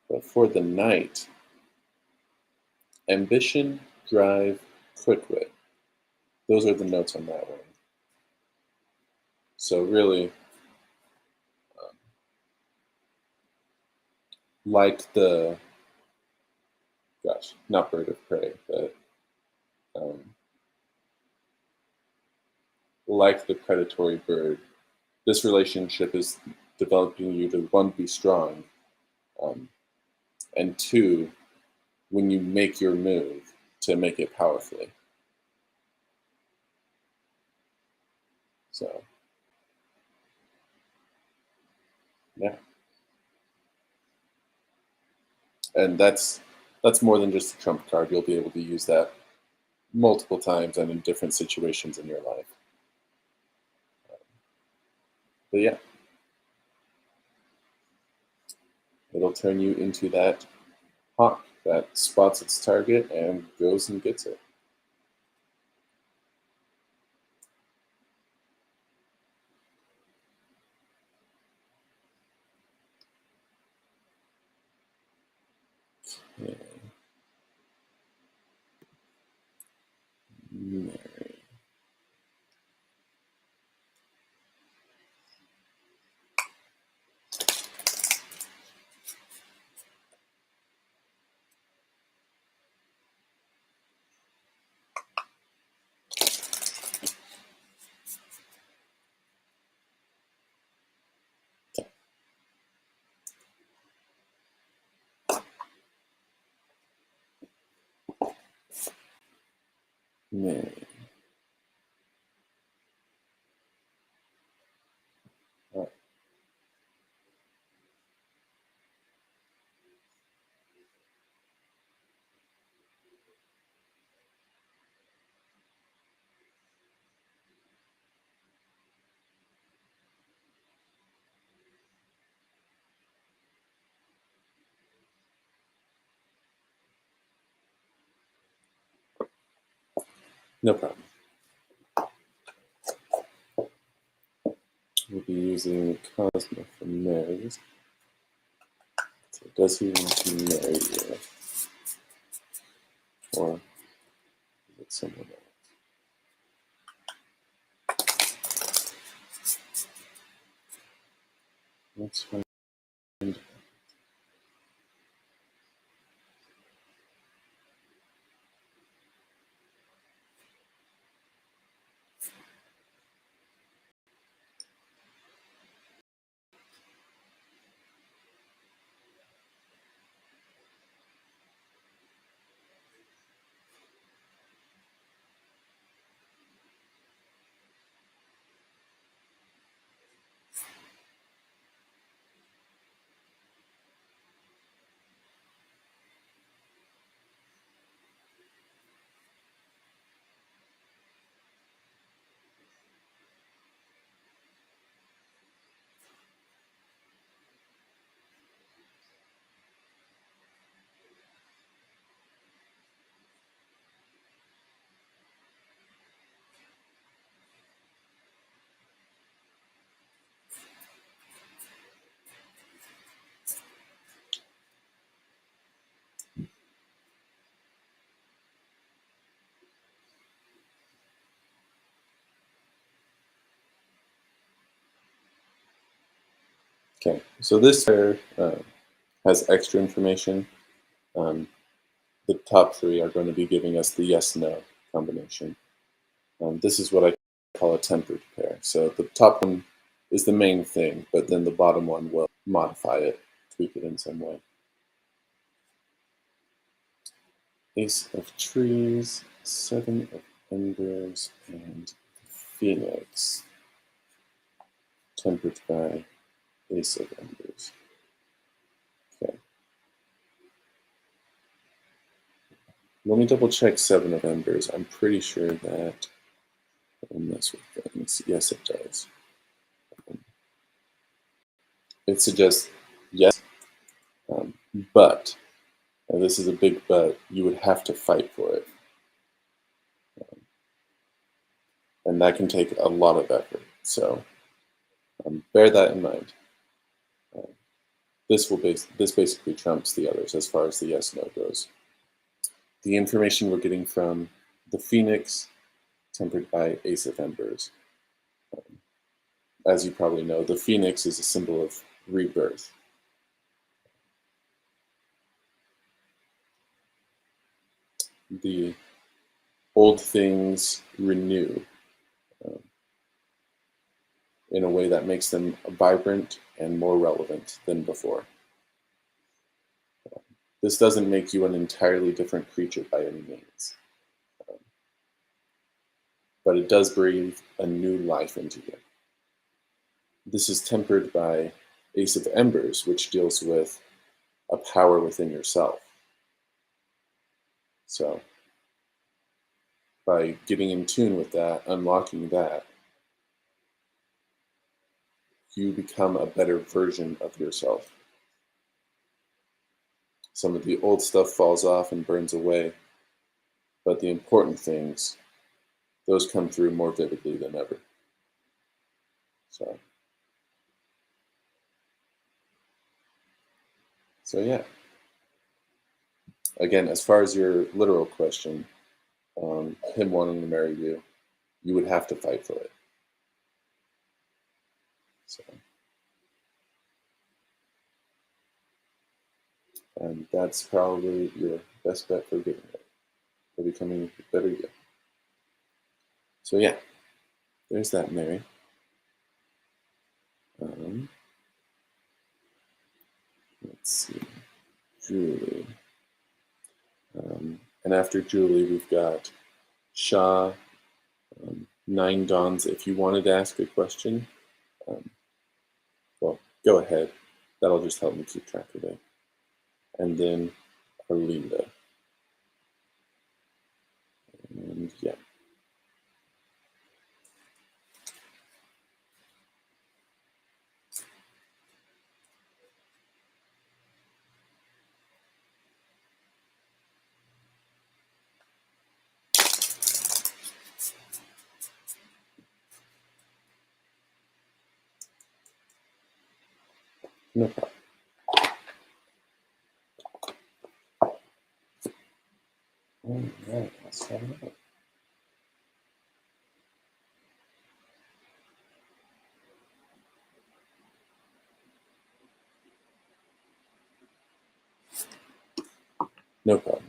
But for the knight, ambition, drive, quick wit. those are the notes on that one. So really, like the, not bird of prey, but like the predatory bird, this relationship is developing you to, one, be strong, and two, when you make your move, to make it powerfully. So, yeah. And that's more than just a trump card. You'll be able to use that multiple times and in different situations in your life. But yeah, it'll turn you into that hawk that spots its target and goes and gets it. Okay. Mary. Mary. All right. No problem. We'll be using Cosmo for marries. So does he want to marry you? Or is it someone else? Let's find. Okay, so this pair has extra information. The top three are going to be giving us the yes-no combination. This is what I call a tempered pair. So the top one is the main thing, but then the bottom one will modify it, tweak it in some way. Ace of trees, 7 of embers, and phoenix, tempered by ace of embers. Okay. Let me double check 7 of embers. I'm pretty sure that will mess with things. Yes, it does. It suggests yes, but, and this is a big but, you would have to fight for it. And that can take a lot of effort. So bear that in mind. This basically trumps the others as far as the yes/no goes. The information we're getting from the Phoenix tempered by Ace of Embers. As you probably know, the phoenix is a symbol of rebirth. The old things renew in a way that makes them vibrant and more relevant than before. This doesn't make you an entirely different creature by any means, but it does breathe a new life into you. This is tempered by Ace of Embers, which deals with a power within yourself. So by getting in tune with that, unlocking that, you become a better version of yourself. Some of the old stuff falls off and burns away, but the important things, those come through more vividly than ever. So yeah. Again, as far as your literal question, him wanting to marry you, you would have to fight for it. So, and that's probably your best bet for getting it, for becoming a better you. So yeah, there's that, Mary. Let's see, Julie. And after Julie, we've got Shah, Nine Dawns. If you wanted to ask a question, well, go ahead. That'll just help me keep track of it. And then Arlinda. And yeah. No problem. All right, let's have it up. No problem.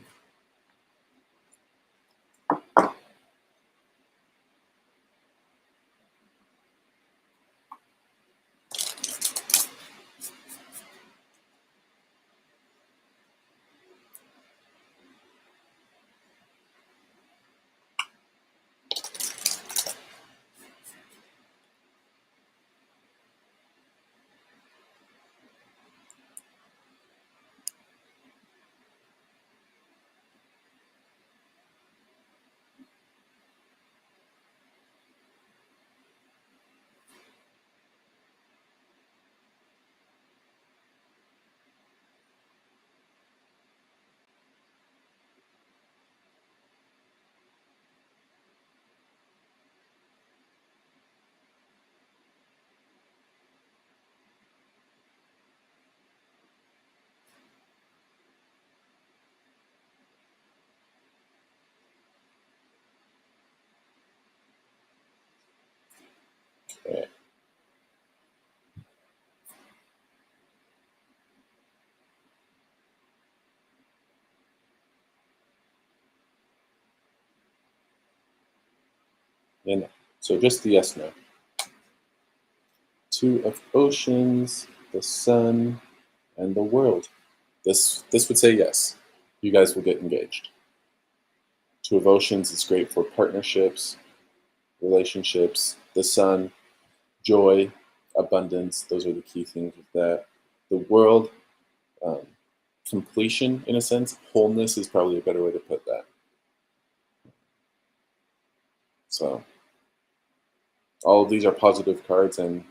Okay. And so just the yes, no. Two of Oceans, the Sun, and the World. This would say yes. You guys will get engaged. Two of Oceans is great for partnerships, relationships. The Sun, joy, abundance. Those are the key things with that. The World, completion in a sense. Wholeness is probably a better way to put that. So all of these are positive cards, and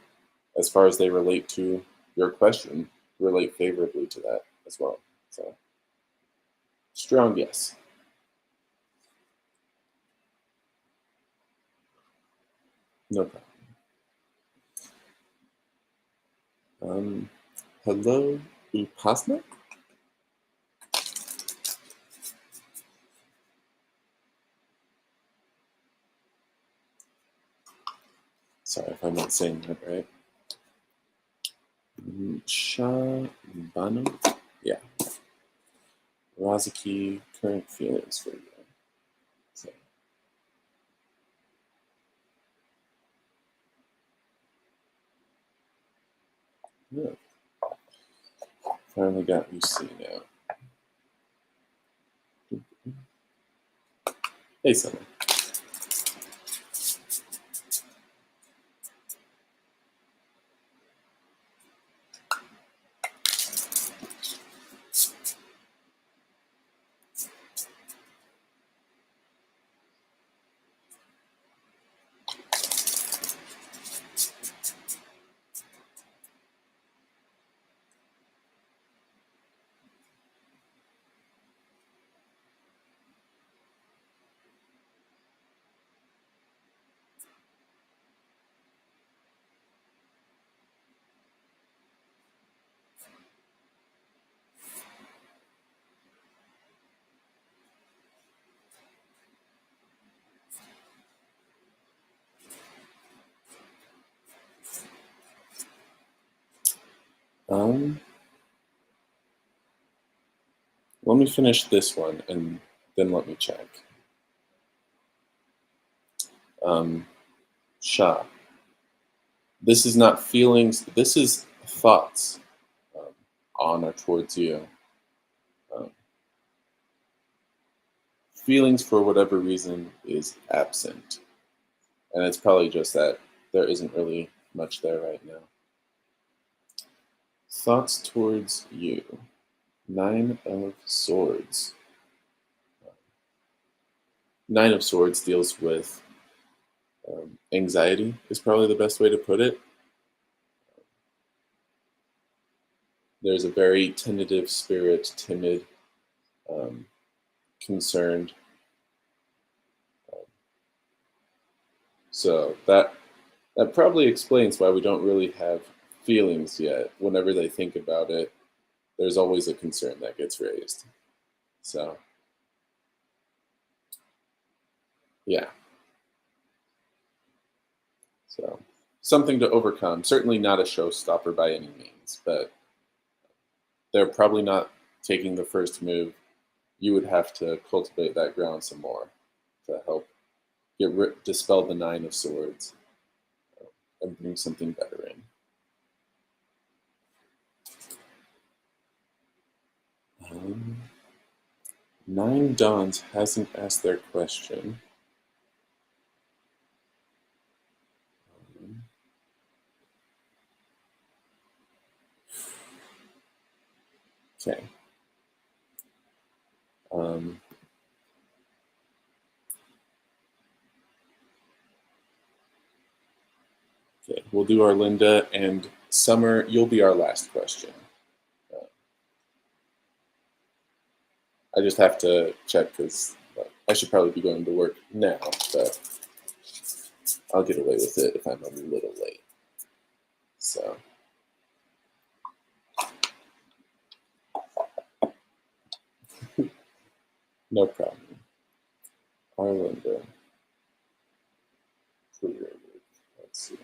as far as they relate to your question, relate favorably to that as well. So strong yes. No problem. Hello, Upasna? saying that right. Shabano? Yeah. Razaki, current feelings for you. So, yeah. Finally got UC now. Hey, Summer. Let me finish this one and then let me check. Sha. This is not feelings, this is thoughts on or towards you. Um, feelings, for whatever reason, is absent. And it's probably just that there isn't really much there right now. Thoughts towards you. 9 of Swords. 9 of Swords deals with anxiety, is probably the best way to put it. There's a very tentative spirit, timid, concerned. So that probably explains why we don't really have feelings yet. Whenever they think about it, there's always a concern that gets raised. So, yeah. So, something to overcome. Certainly not a showstopper by any means, but they're probably not taking the first move. You would have to cultivate that ground some more to help dispel the 9 of Swords and bring something better in. 9 Dawns hasn't asked their question. Okay. Okay, we'll do our Linda, and Summer, you'll be our last question. I just have to check because I should probably be going to work now, but I'll get away with it if I'm a little late. So. No problem. Arlinda. Career work. Let's see.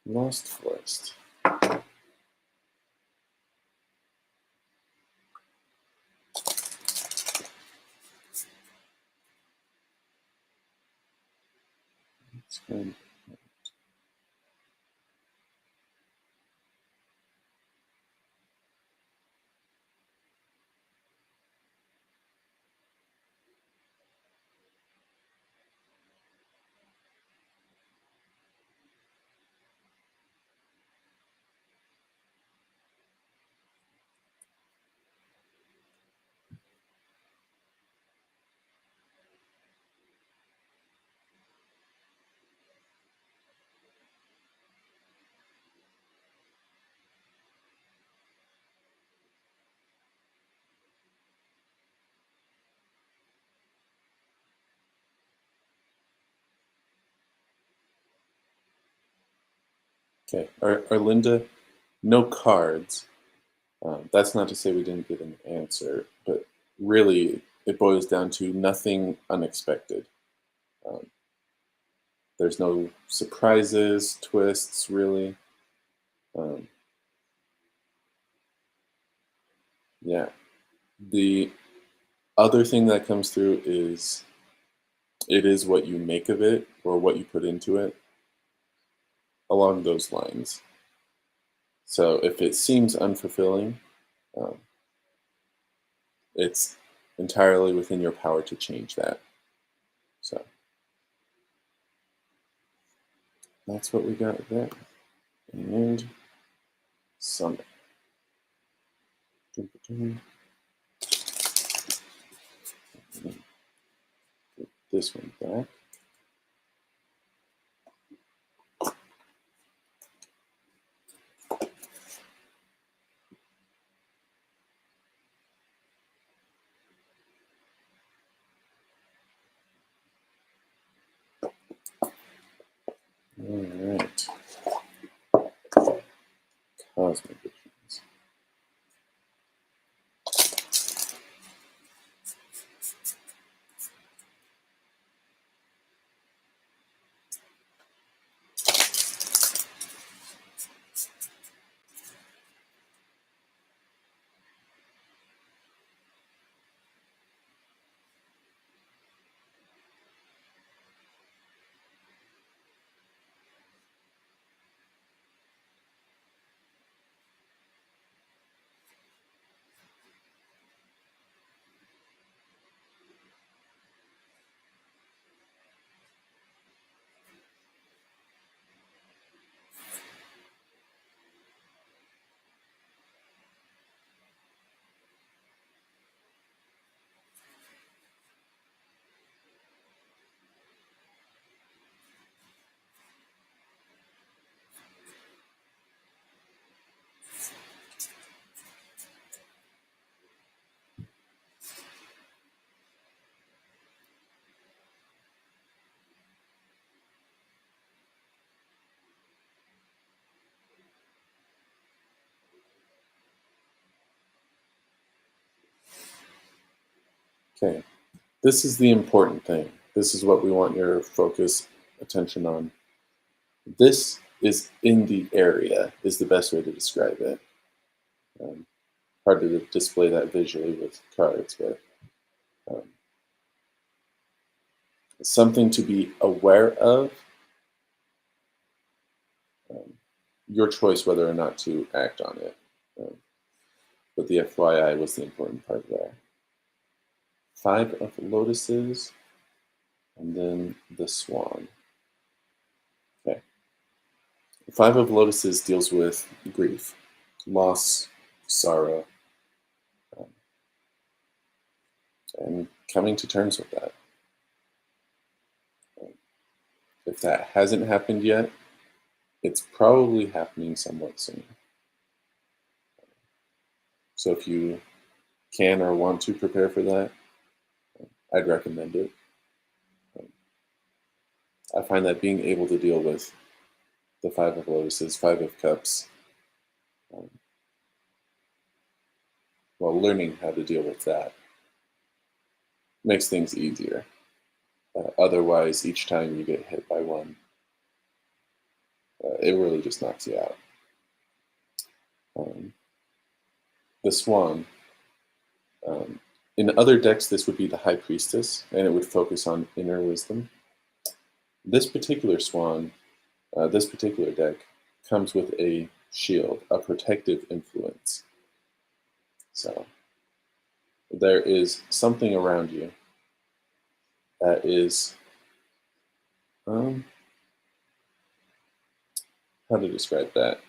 Lost Forest. Okay, Arlinda, no cards, That's not to say we didn't get an answer, but really it boils down to nothing unexpected. Um, there's no surprises, twists, really. Um, yeah. The other thing that comes through is it is what you make of it or what you put into it along those lines. So if it seems unfulfilling, um, it's entirely within your power to change that. So that's what we got there. And summit. Put this one back. All right. Cosmic visions. Okay. This is the important thing. This is what we want your focus attention on. This is in the area, is the best way to describe it. Um, hard to display that visually with cards, but um, something to be aware of. Um, your choice whether or not to act on it. Um, but the FYI was the important part there. 5 of lotuses, and then the swan. Okay. 5 of lotuses deals with grief, loss, sorrow, um, and coming to terms with that. If that hasn't happened yet, it's probably happening somewhat soon. So if you can or want to prepare for that, I'd recommend it. I find that being able to deal with the 5 of lotuses, 5 of cups, um, well, learning how to deal with that makes things easier. Otherwise, each time you get hit by one, it really just knocks you out. Um, the swan. In other decks, this would be the high priestess, and it would focus on inner wisdom. This particular swan, this particular deck, comes with a shield, a protective influence. So there is something around you that is, how to describe that?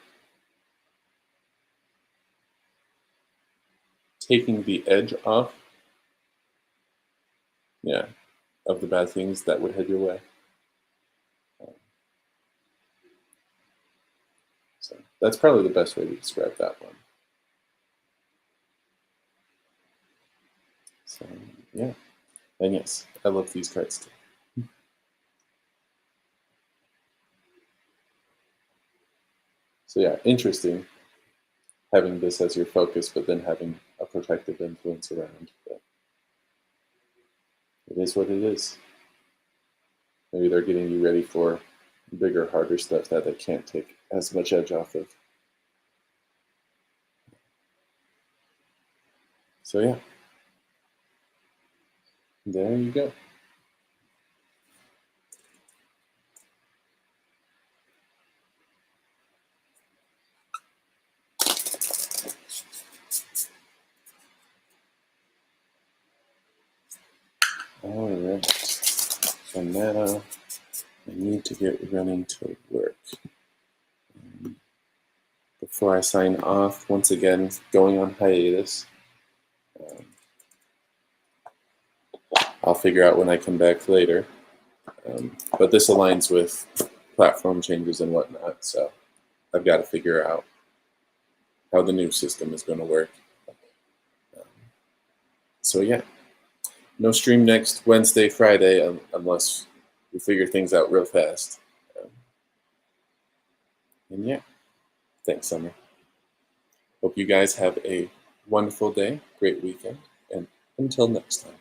Taking the edge off, yeah, of the bad things that would head your way. So that's probably the best way to describe that one. So yeah, and yes, I love these cards too. So yeah, interesting. having this as your focus, but then having a protective influence around. But it is what it is. Maybe they're getting you ready for bigger, harder stuff that they can't take as much edge off of. So yeah, there you go. All right, so now I need to get running to work. Before I sign off, once again, going on hiatus. I'll figure out when I come back later. But this aligns with platform changes and whatnot, so I've got to figure out how the new system is going to work. So yeah, no stream next Wednesday, Friday, unless we figure things out real fast. And yeah, thanks, Summer. Hope you guys have a wonderful day, great weekend, and until next time.